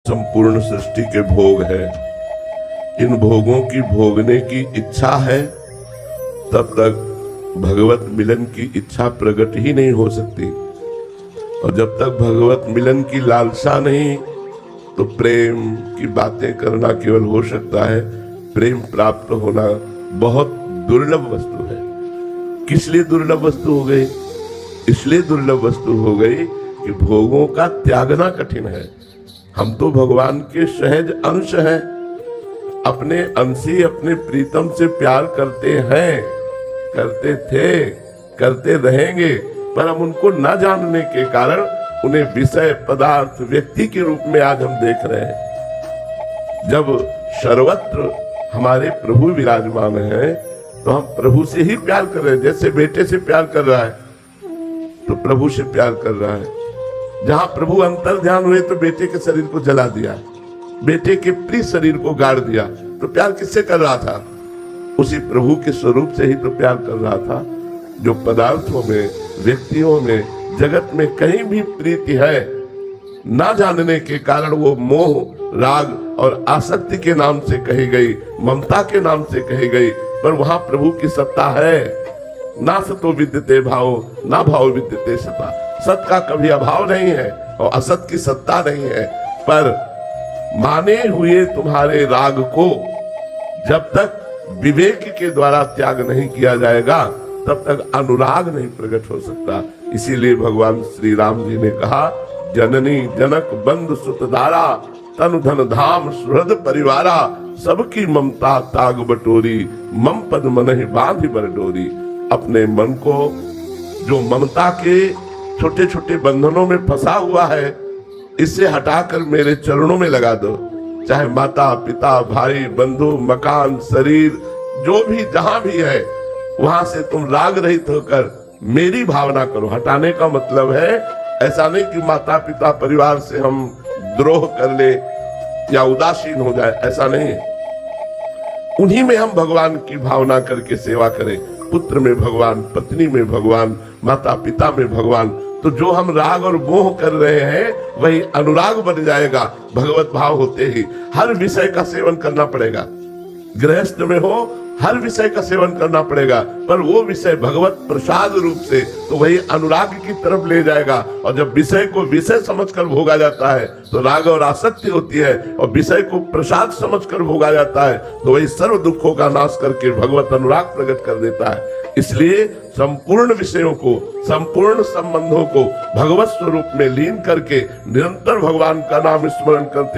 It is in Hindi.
संपूर्ण सृष्टि के भोग है। इन भोगों की भोगने की इच्छा है, तब तक भगवत मिलन की इच्छा प्रकट ही नहीं हो सकती। और जब तक भगवत मिलन की लालसा नहीं, तो प्रेम की बातें करना केवल हो सकता है। प्रेम प्राप्त होना बहुत दुर्लभ वस्तु है। किस लिए दुर्लभ वस्तु हो गई? इसलिए दुर्लभ वस्तु हो गई कि भोगों का त्यागना कठिन है। हम तो भगवान के सहज अंश हैं, अपने अंशी अपने प्रीतम से प्यार करते हैं, करते थे, करते रहेंगे, पर हम उनको न जानने के कारण उन्हें विषय पदार्थ व्यक्ति के रूप में आज हम देख रहे हैं। जब सर्वत्र हमारे प्रभु विराजमान हैं, तो हम प्रभु से ही प्यार कर रहे हैं। जैसे बेटे से प्यार कर रहा है तो प्रभु से प्यार कर रहा है। जहां प्रभु अंतर ध्यान हुए तो बेटे के शरीर को जला दिया, बेटे के प्रिय शरीर को गाड़ दिया। तो प्यार किससे कर रहा था? उसी प्रभु के स्वरूप से ही तो प्यार कर रहा था। जो पदार्थों में, व्यक्तियों में, जगत में कहीं भी प्रीति है, ना जानने के कारण वो मोह, राग और आसक्ति के नाम से कही गई, ममता के नाम से कही गई, पर वहां प्रभु की सत्ता है। ना सतो विद्यते भाव, ना भाव विद्यते सता। सत का कभी अभाव नहीं है और असत की सत्ता नहीं है। पर माने हुए तुम्हारे राग को जब तक विवेक के द्वारा त्याग नहीं किया जाएगा, तब तक अनुराग नहीं प्रकट हो सकता। इसीलिए भगवान श्री राम जी ने कहा, जननी जनक बंधु सुतदारा, तन धन धाम सुहृद परिवारा, सबकी ममता ताग बटोरी, मम पद मनहि बांधि बर डोरी। अपने मन को जो ममता के छोटे छोटे बंधनों में फंसा हुआ है, इसे हटाकर मेरे चरणों में लगा दो। चाहे माता पिता भाई बंधु मकान शरीर जो भी जहां भी है, वहां से तुम राग रहित होकर मेरी भावना करो। हटाने का मतलब है ऐसा नहीं कि माता पिता परिवार से हम द्रोह कर ले या उदासीन हो जाए, ऐसा नहीं है। उन्हीं में हम भगवान की भावना करके सेवा करें। पुत्र में भगवान, पत्नी में भगवान, माता पिता में भगवान। तो जो हम राग और मोह कर रहे हैं वही अनुराग बन जाएगा। भगवत भाव होते ही हर विषय का सेवन करना पड़ेगा। गृहस्थ में हो, हर विषय का सेवन करना पड़ेगा, पर वो विषय भगवत प्रसाद रूप से, तो वही अनुराग की तरफ ले जाएगा। और जब विषय को विषय समझकर भोगा जाता है तो राग और आसक्ति होती है, और विषय को प्रसाद समझकर भोगा जाता है तो वही सर्व दुखों का नाश करके भगवत अनुराग प्रकट कर देता है। इसलिए संपूर्ण विषयों को, संपूर्ण संबंधों को भगवत स्वरूप में लीन करके निरंतर भगवान का नाम स्मरण करते